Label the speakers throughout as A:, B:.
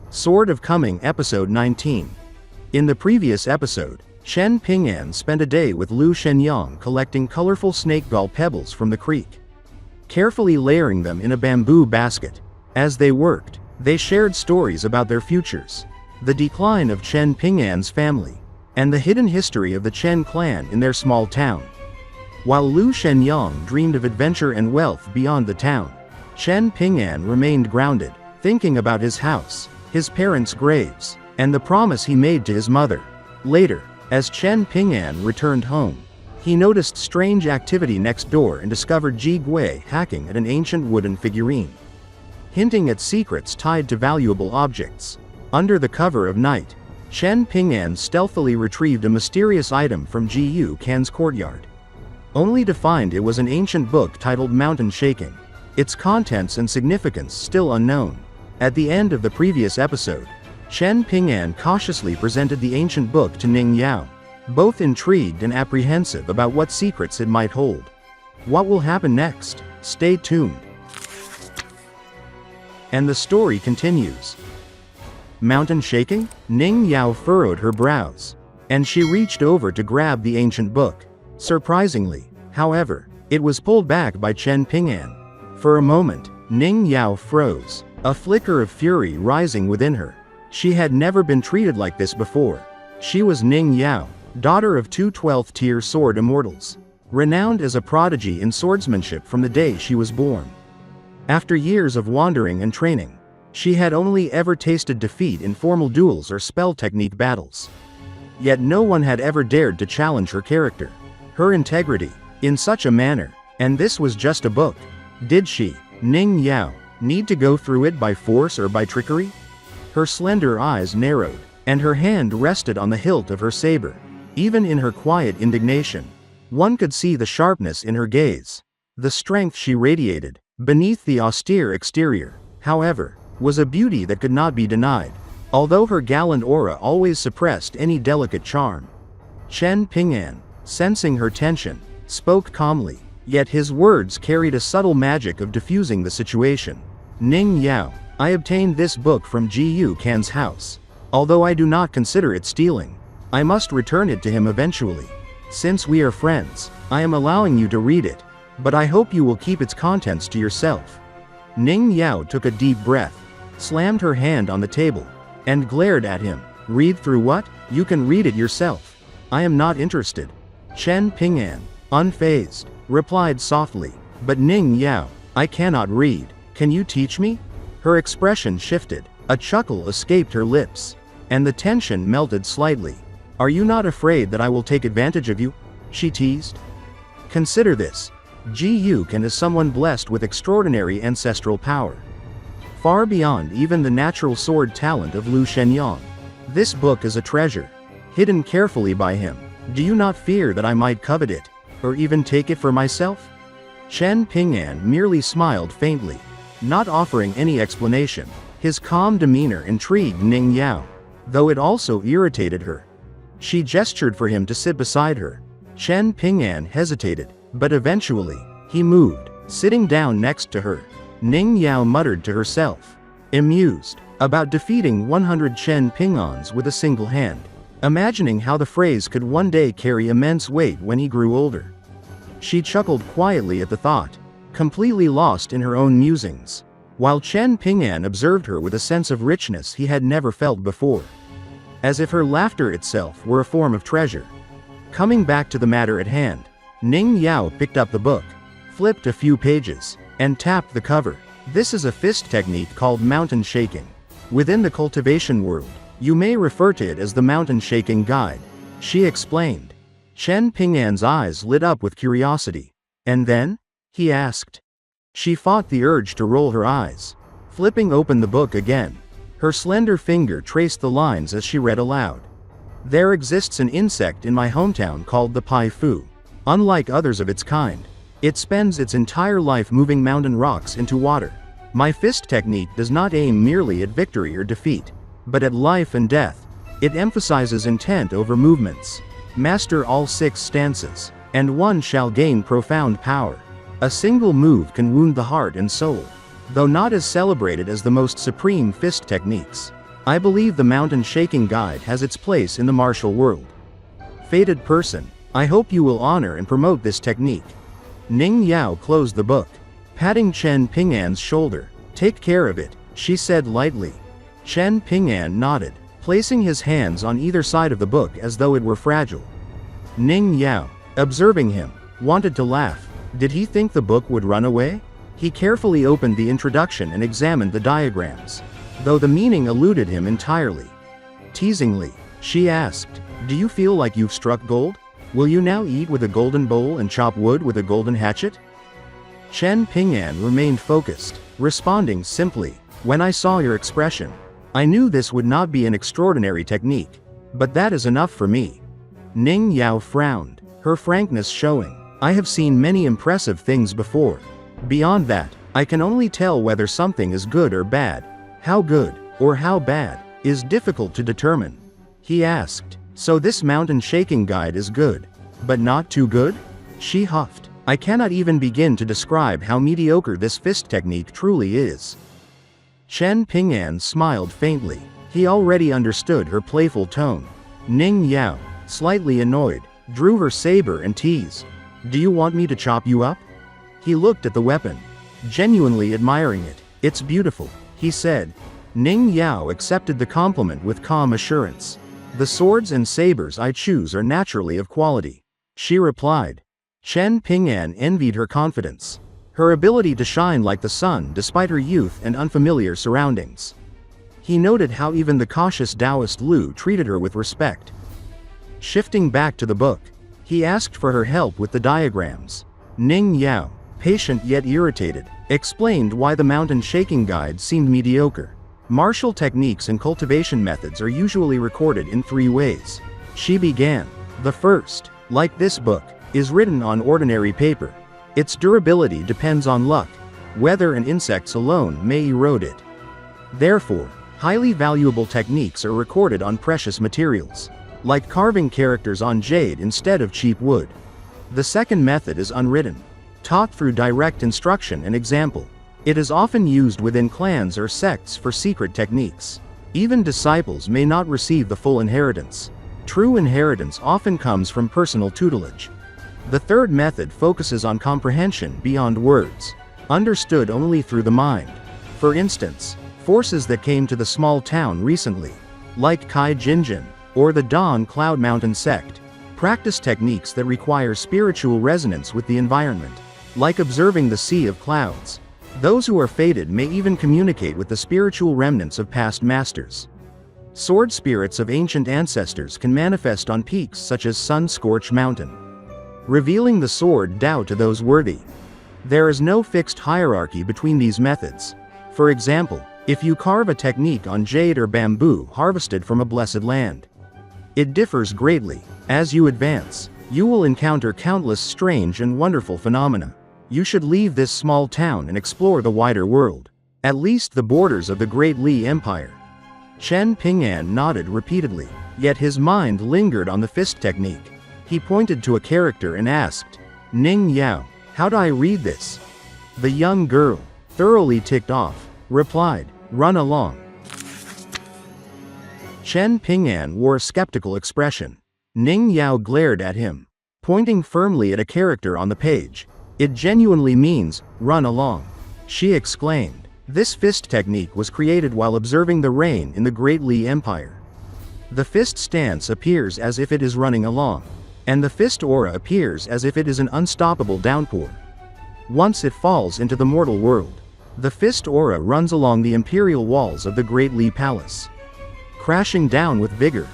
A: Sword of Coming Episode 19. In the previous episode, Chen Ping'an spent a day with Lu Shenyang collecting colorful snakeball pebbles from the creek, carefully layering them in a bamboo basket. As they worked, they shared stories about their futures, the decline of Chen Ping'an's family, and the hidden history of the Chen clan in their small town. While Lu Shenyang dreamed of adventure and wealth beyond the town, Chen Ping'an remained grounded, thinking about his house, his parents' graves, and the promise he made to his mother. Later, as Chen Ping'an returned home, he noticed strange activity next door and discovered Ji Gui hacking at an ancient wooden figurine, hinting at secrets tied to valuable objects. Under the cover of night, Chen Ping'an stealthily retrieved a mysterious item from Ji Can's courtyard, only to find it was an ancient book titled Mountain Shaking, its contents and significance still unknown. At the end of the previous episode, Chen Ping'an cautiously presented the ancient book to Ning Yao, both intrigued and apprehensive about what secrets it might hold. What will happen next? Stay tuned. And the story continues. Mountain shaking? Ning Yao furrowed her brows, and she reached over to grab the ancient book. Surprisingly, however, it was pulled back by Chen Ping'an. For a moment, Ning Yao froze, a flicker of fury rising within her. She had never been treated like this before. She was Ning Yao, daughter of two 12th tier sword immortals, renowned as a prodigy in swordsmanship from the day she was born. After years of wandering and training, she had only ever tasted defeat in formal duels or spell technique battles. Yet no one had ever dared to challenge her character, her integrity, in such a manner. And this was just a book. Did she, Ning Yao, need to go through it by force or by trickery? Her slender eyes narrowed, and her hand rested on the hilt of her saber. Even in her quiet indignation, one could see the sharpness in her gaze. The strength she radiated, beneath the austere exterior, however, was a beauty that could not be denied, although her gallant aura always suppressed any delicate charm. Chen Ping'an, sensing her tension, spoke calmly, yet his words carried a subtle magic of diffusing the situation. Ning Yao, I obtained this book from Ji Can's house. Although I do not consider it stealing, I must return it to him eventually. Since we are friends, I am allowing you to read it, but I hope you will keep its contents to yourself. Ning Yao took a deep breath, slammed her hand on the table, and glared at him. Read through what? You can read it yourself. I am not interested. Chen Ping'an, unfazed, replied softly. But Ning Yao, I cannot read. Can you teach me? Her expression shifted, a chuckle escaped her lips, and the tension melted slightly. Are you not afraid that I will take advantage of you? She teased. Consider this. Ji Can is someone blessed with extraordinary ancestral power, far beyond even the natural sword talent of Lu Shenyang. This book is a treasure, hidden carefully by him. Do you not fear that I might covet it, or even take it for myself? Chen Ping'an merely smiled faintly, not offering any explanation. His calm demeanor intrigued Ning Yao, though it also irritated her. She gestured for him to sit beside her. Chen Ping'an hesitated, but eventually, he moved, sitting down next to her. Ning Yao muttered to herself, amused, about defeating 100 Chen Ping'ans with a single hand, imagining how the phrase could one day carry immense weight when he grew older. She chuckled quietly at the thought, completely lost in her own musings, while Chen Ping'an observed her with a sense of richness he had never felt before, as if her laughter itself were a form of treasure. Coming back to the matter at hand, Ning Yao picked up the book, flipped a few pages, and tapped the cover. This is a fist technique called mountain shaking. Within the cultivation world, you may refer to it as the mountain shaking guide, she explained. Chen Ping'an's eyes lit up with curiosity. And then? He asked. She fought the urge to roll her eyes. Flipping open the book again, her slender finger traced the lines as she read aloud. There exists an insect in my hometown called the Pai Fu. Unlike others of its kind, it spends its entire life moving mountain rocks into water. My fist technique does not aim merely at victory or defeat, but at life and death. It emphasizes intent over movements. Master all 6 stances, and one shall gain profound power. A single move can wound the heart and soul, though not as celebrated as the most supreme fist techniques. I believe the mountain shaking guide has its place in the martial world. Fated person, I hope you will honor and promote this technique. Ning Yao closed the book, patting Chen Ping'an's shoulder. Take care of it, she said lightly. Chen Ping'an nodded, placing his hands on either side of the book as though it were fragile. Ning Yao, observing him, wanted to laugh. Did he think the book would run away? He carefully opened the introduction and examined the diagrams, though the meaning eluded him entirely. Teasingly, she asked, "Do you feel like you've struck gold? Will you now eat with a golden bowl and chop wood with a golden hatchet?" Chen Ping'an remained focused, responding simply, "When I saw your expression, I knew this would not be an extraordinary technique, but that is enough for me." Ning Yao frowned, her frankness showing, "I have seen many impressive things before. Beyond that, I can only tell whether something is good or bad. How good, or how bad, is difficult to determine." He asked, "So this mountain shaking guide is good, but not too good?" She huffed, "I cannot even begin to describe how mediocre this fist technique truly is." Chen Ping'an smiled faintly. He already understood her playful tone. Ning Yao, slightly annoyed, drew her saber and teased, "Do you want me to chop you up?" He looked at the weapon, genuinely admiring it. "It's beautiful," he said. Ning Yao accepted the compliment with calm assurance. "The swords and sabers I choose are naturally of quality," she replied. Chen Ping'an envied her confidence, her ability to shine like the sun despite her youth and unfamiliar surroundings. He noted how even the cautious Taoist Lu treated her with respect. Shifting back to the book, he asked for her help with the diagrams. Ning Yao, patient yet irritated, explained why the mountain shaking guide seemed mediocre. Martial techniques and cultivation methods are usually recorded in 3 ways. She began. The first, like this book, is written on ordinary paper. Its durability depends on luck, weather and insects alone may erode it. Therefore, highly valuable techniques are recorded on precious materials, like carving characters on jade instead of cheap wood. The second method is unwritten, taught through direct instruction and example. It is often used within clans or sects for secret techniques. Even disciples may not receive the full inheritance. True inheritance often comes from personal tutelage. The third method focuses on comprehension beyond words, understood only through the mind. For instance, forces that came to the small town recently, like Kai Jinjin, or the Dawn Cloud Mountain sect, practice techniques that require spiritual resonance with the environment, like observing the sea of clouds. Those who are fated may even communicate with the spiritual remnants of past masters. Sword spirits of ancient ancestors can manifest on peaks such as Sun-Scorched Mountain, revealing the sword Tao to those worthy. There is no fixed hierarchy between these methods. For example, if you carve a technique on jade or bamboo harvested from a blessed land, it differs greatly. As you advance, you will encounter countless strange and wonderful phenomena. You should leave this small town and explore the wider world, at least the borders of the Great Li Empire. Chen Ping'an nodded repeatedly, yet his mind lingered on the fist technique. He pointed to a character and asked, "Ning Yao, how do I read this?" The young girl, thoroughly ticked off, replied, "Run along." Chen Ping'an wore a skeptical expression. Ning Yao glared at him, pointing firmly at a character on the page. "It genuinely means, run along," she exclaimed. This fist technique was created while observing the rain in the Great Li Empire. The fist stance appears as if it is running along, and the fist aura appears as if it is an unstoppable downpour. Once it falls into the mortal world, the fist aura runs along the imperial walls of the Great Li Palace, crashing down with vigor.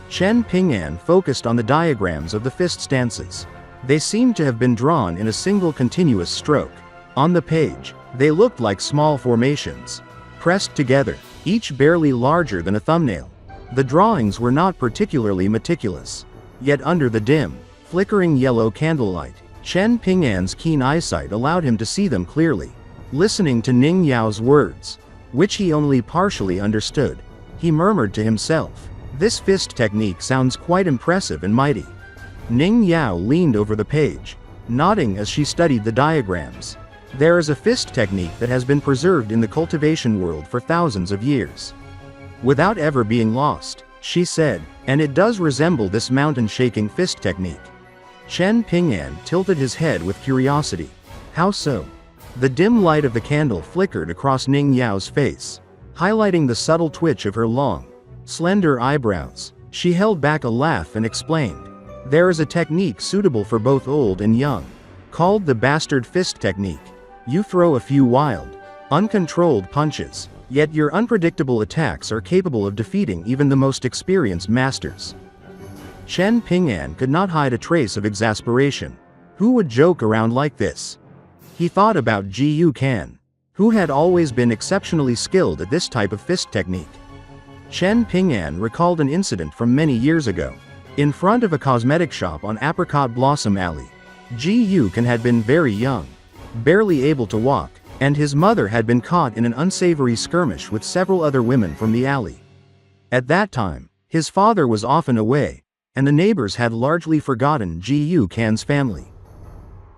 A: Chen Ping'an focused on the diagrams of the fist stances. They seemed to have been drawn in a single continuous stroke. On the page, they looked like small formations, pressed together, each barely larger than a thumbnail. The drawings were not particularly meticulous, yet under the dim, flickering yellow candlelight, Chen Ping'an's keen eyesight allowed him to see them clearly. Listening to Ning Yao's words, which he only partially understood, he murmured to himself, "This fist technique sounds quite impressive and mighty." Ning Yao leaned over the page, nodding as she studied the diagrams. There is a fist technique that has been preserved in the cultivation world for thousands of years. without ever being lost, she said, and it does resemble this mountain-shaking fist technique. Chen Ping'an tilted his head with curiosity. How so? The dim light of the candle flickered across Ning Yao's face, highlighting the subtle twitch of her long, slender eyebrows. She held back a laugh and explained. There is a technique suitable for both old and young, called the bastard fist technique. You throw a few wild, uncontrolled punches, yet your unpredictable attacks are capable of defeating even the most experienced masters. Chen Ping'an could not hide a trace of exasperation. Who would joke around like this? He thought about Ji Kan, who had always been exceptionally skilled at this type of fist technique. Chen Ping'an recalled an incident from many years ago. In front of a cosmetic shop on Apricot Blossom Alley, Ji Kan had been very young, barely able to walk, and his mother had been caught in an unsavory skirmish with several other women from the alley. At that time, his father was often away, and the neighbors had largely forgotten Ji Kan's family.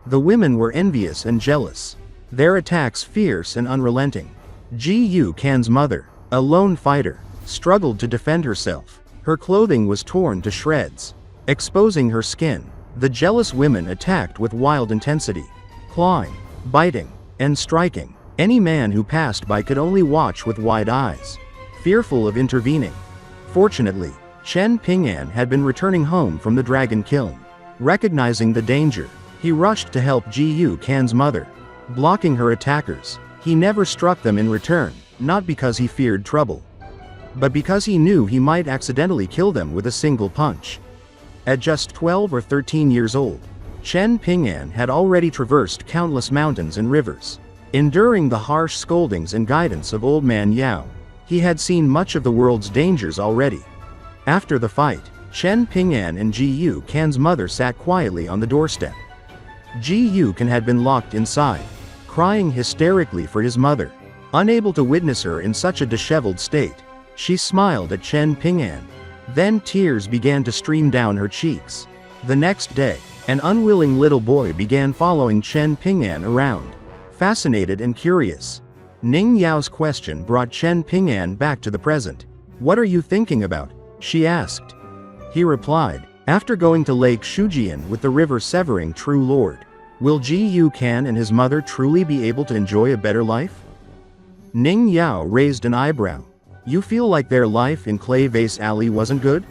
A: The women were envious and jealous, their attacks fierce and unrelenting. Ji Kan's mother, a lone fighter, struggled to defend herself. Her clothing was torn to shreds, exposing her skin. The jealous women attacked with wild intensity, clawing, biting, and striking. Any man who passed by could only watch with wide eyes, fearful of intervening. Fortunately, Chen Ping'an had been returning home from the dragon kiln. Recognizing the danger, he rushed to help Ji Kan's mother, blocking her attackers. He never struck them in return, not because he feared trouble, but because he knew he might accidentally kill them with a single punch. At just 12 or 13 years old, Chen Ping'an had already traversed countless mountains and rivers. Enduring the harsh scoldings and guidance of Old Man Yao, he had seen much of the world's dangers already. After the fight, Chen Ping'an and Ji Kan's mother sat quietly on the doorstep. Ji Kan had been locked inside, crying hysterically for his mother. Unable to witness her in such a disheveled state, she smiled at Chen Ping'an. Then tears began to stream down her cheeks. The next day, an unwilling little boy began following Chen Ping'an around, fascinated and curious. Ning Yao's question brought Chen Ping'an back to the present. What are you thinking about? She asked. He replied, after going to Lake Shujian with the river severing True Lord, will Ji Kan and his mother truly be able to enjoy a better life? Ning Yao raised an eyebrow. You feel like their life in Clay Vase Alley wasn't good?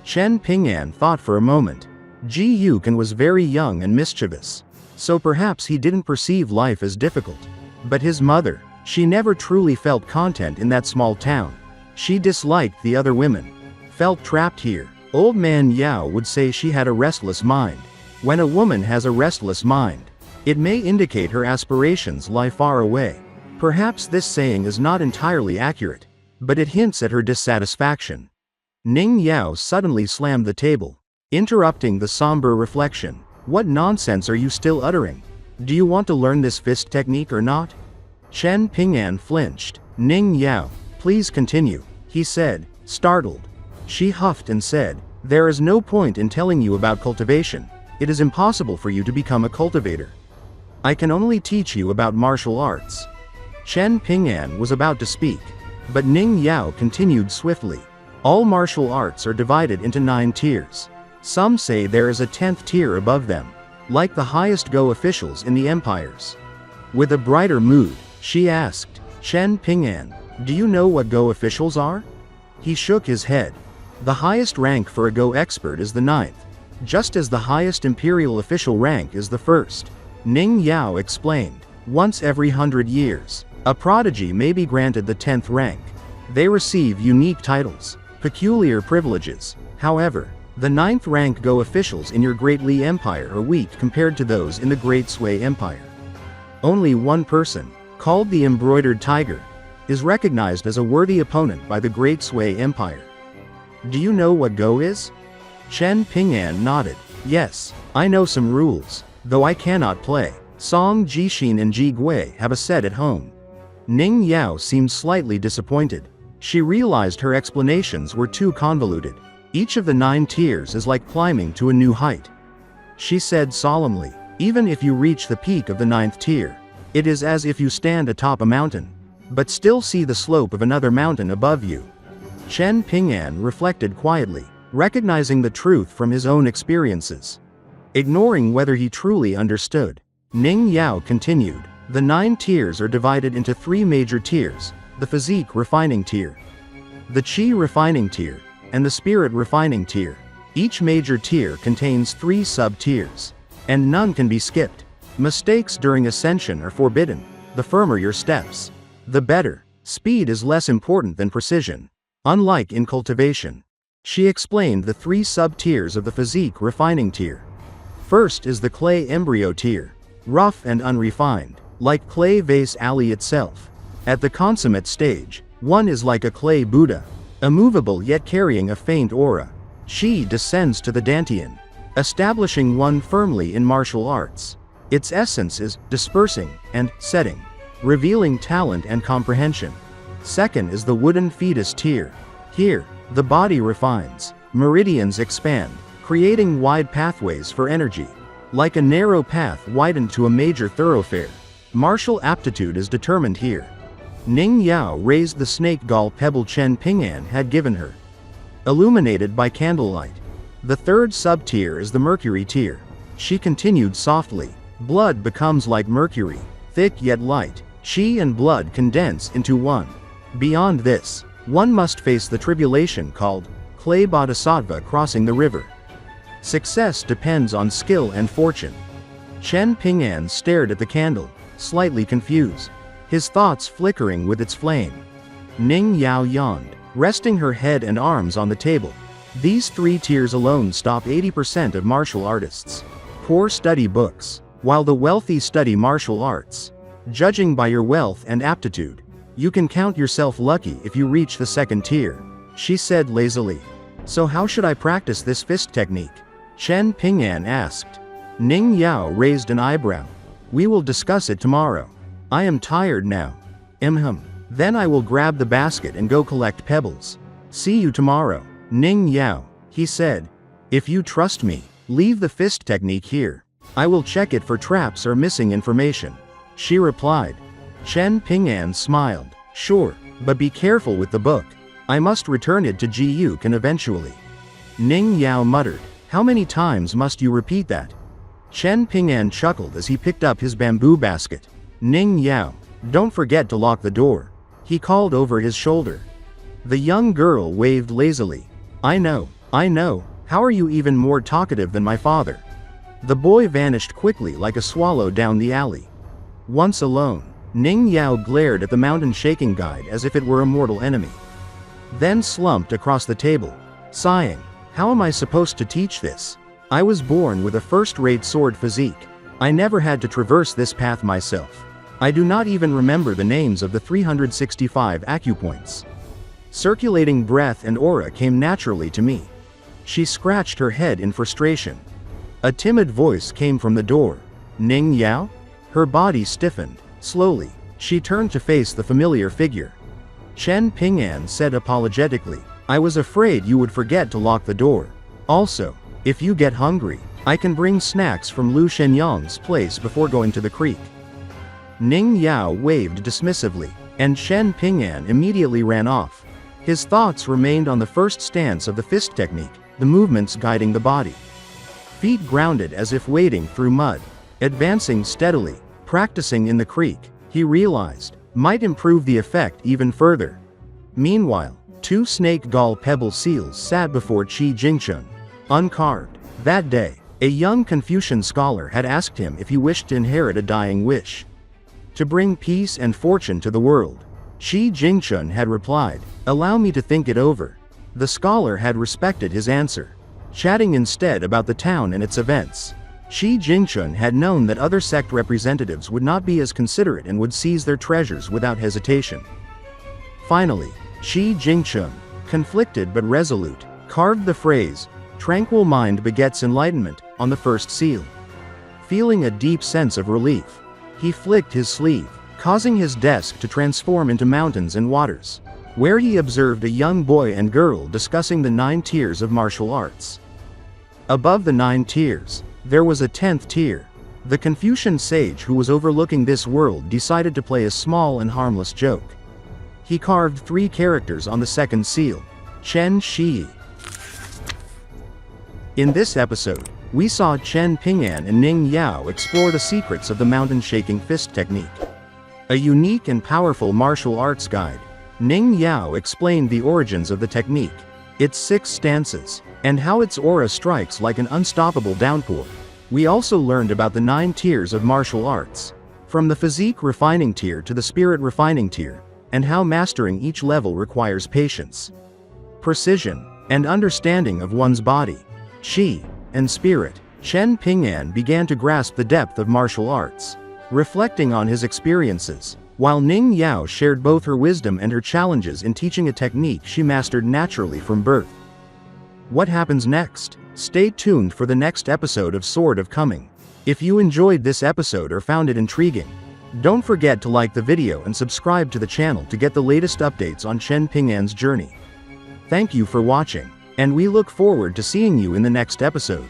A: Chen Ping'an thought for a moment. Ji Kan was very young and mischievous, so perhaps he didn't perceive life as difficult. But his mother, she never truly felt content in that small town. She disliked the other women, felt trapped here. Old Man Yao would say she had a restless mind. When a woman has a restless mind, it may indicate her aspirations lie far away. Perhaps this saying is not entirely accurate, but it hints at her dissatisfaction. Ning Yao suddenly slammed the table, interrupting the somber reflection. What nonsense are you still uttering? Do you want to learn this fist technique or not? Chen Ping'an flinched. Ning Yao, please continue, he said, startled. She huffed and said, there is no point in telling you about cultivation. It is impossible for you to become a cultivator. I can only teach you about martial arts. Chen Ping'an was about to speak, but Ning Yao continued swiftly. All martial arts are divided into 9 tiers. Some say there is a 10th tier above them, like the highest Go officials in the empires. With a brighter mood, she asked, Chen Ping'an, do you know what Go officials are? He shook his head. The highest rank for a Go expert is the 9th, just as the highest imperial official rank is the 1st. Ning Yao explained. Once every 100 years, a prodigy may be granted the 10th rank. They receive unique titles, peculiar privileges. However, the 9th rank Go officials in your Great Li Empire are weak compared to those in the Great Sui Empire. Only one person, called the Embroidered Tiger, is recognized as a worthy opponent by the Great Sui Empire. Do you know what Go is? Chen Ping'an nodded. Yes, I know some rules, though I cannot play. Song Jixin and Ji Gui have a set at home. Ning Yao seemed slightly disappointed. She realized her explanations were too convoluted. Each of the 9 tiers is like climbing to a new height. She said solemnly, even if you reach the peak of the 9th tier, it is as if you stand atop a mountain, but still see the slope of another mountain above you. Chen Ping'an reflected quietly, recognizing the truth from his own experiences. Ignoring whether he truly understood, Ning Yao continued, the 9 tiers are divided into 3 major tiers, the Physique Refining Tier, the Qi Refining Tier, and the Spirit Refining Tier. Each major tier contains 3 sub-tiers, and none can be skipped. Mistakes during ascension are forbidden. The firmer your steps, the better. Speed is less important than precision, unlike in cultivation. She explained the 3 sub-tiers of the Physique Refining Tier. First is the Clay Embryo Tier, rough and unrefined, like clay vase alley itself. At the consummate stage, one is like a clay Buddha, immovable yet carrying a faint aura. She descends to the Dantian, establishing one firmly in martial arts. Its essence is dispersing and setting, revealing talent and comprehension. Second is the Wooden Fetus Tier. Here, the body refines, meridians expand, creating wide pathways for energy. Like a narrow path widened to a major thoroughfare, martial aptitude is determined here. Ning Yao raised the snake gall pebble Chen Ping'an had given her, illuminated by candlelight. The third sub-tier is the Mercury Tier. She continued softly. Blood becomes like mercury, thick yet light. Qi and blood condense into one. Beyond this, one must face the tribulation called clay bodhisattva crossing the river. Success depends on skill and fortune. Chen Ping'an stared at the candle, slightly confused, his thoughts flickering with its flame. Ning Yao yawned, resting her head and arms on the table. These 3 tiers alone stop 80% of martial artists. Poor study books, while the wealthy study martial arts. Judging by your wealth and aptitude, you can count yourself lucky if you reach the 2nd tier, she said lazily. So how should I practice this fist technique? Chen Ping'an asked. Ning Yao raised an eyebrow. We will discuss it tomorrow. I am tired now. Then I will grab the basket and go collect pebbles. See you tomorrow. Ning Yao, he said. If you trust me, leave the fist technique here. I will check it for traps or missing information. She replied. Chen Ping'an smiled. Sure, but be careful with the book. I must return it to Ji Yukan eventually. Ning Yao muttered. How many times must you repeat that? Chen Ping'an chuckled as he picked up his bamboo basket. Ning Yao, don't forget to lock the door, he called over his shoulder. The young girl waved lazily. I know. How are you even more talkative than my father? The boy vanished quickly like a swallow down the alley. Once alone, Ning Yao glared at the mountain shaking guide as if it were a mortal enemy. Then slumped across the table, sighing. How am I supposed to teach this? I was born with a first-rate sword physique. I never had to traverse this path myself. I do not even remember the names of the 365 acupoints. Circulating breath and aura came naturally to me. She scratched her head in frustration. A timid voice came from the door. Ning Yao? Her body stiffened. Slowly, she turned to face the familiar figure. Chen Ping'an said apologetically, I was afraid you would forget to lock the door. Also, if you get hungry, I can bring snacks from Lu Shenyang's place before going to the creek. Ning Yao waved dismissively, and Chen Ping'an immediately ran off. His thoughts remained on the first stance of the fist technique, the movements guiding the body. Feet grounded as if wading through mud, advancing steadily, practicing in the creek, he realized, might improve the effect even further. Meanwhile, 2 snake gall pebble seals sat before Qi Jingchun, uncarved. That day, a young Confucian scholar had asked him if he wished to inherit a dying wish, to bring peace and fortune to the world. Qi Jingchun had replied, allow me to think it over. The scholar had respected his answer, chatting instead about the town and its events. Qi Jingchun had known that other sect representatives would not be as considerate and would seize their treasures without hesitation. Finally, Qi Jingchun, conflicted but resolute, carved the phrase, tranquil mind begets enlightenment, on the first seal. Feeling a deep sense of relief, he flicked his sleeve, causing his desk to transform into mountains and waters, where he observed a young boy and girl discussing the 9 tiers of martial arts. Above the 9 tiers, there was a 10th tier. The Confucian sage who was overlooking this world decided to play a small and harmless joke. He carved 3 characters on the 2nd seal, Chen Shi. In this episode, we saw Chen Ping'an and Ning Yao explore the secrets of the mountain-shaking fist technique. A unique and powerful martial arts guide, Ning Yao explained the origins of the technique, its 6 stances, and how its aura strikes like an unstoppable downpour. We also learned about the 9 tiers of martial arts, from the Physique Refining Tier to the Spirit Refining Tier, and how mastering each level requires patience, precision, and understanding of one's body, chi, and spirit. Chen Ping'an began to grasp the depth of martial arts, reflecting on his experiences, while Ning Yao shared both her wisdom and her challenges in teaching a technique she mastered naturally from birth. What happens next? Stay tuned for the next episode of Sword of Coming. If you enjoyed this episode or found it intriguing, don't forget to like the video and subscribe to the channel to get the latest updates on Chen Ping'an's journey. Thank you for watching, and we look forward to seeing you in the next episode.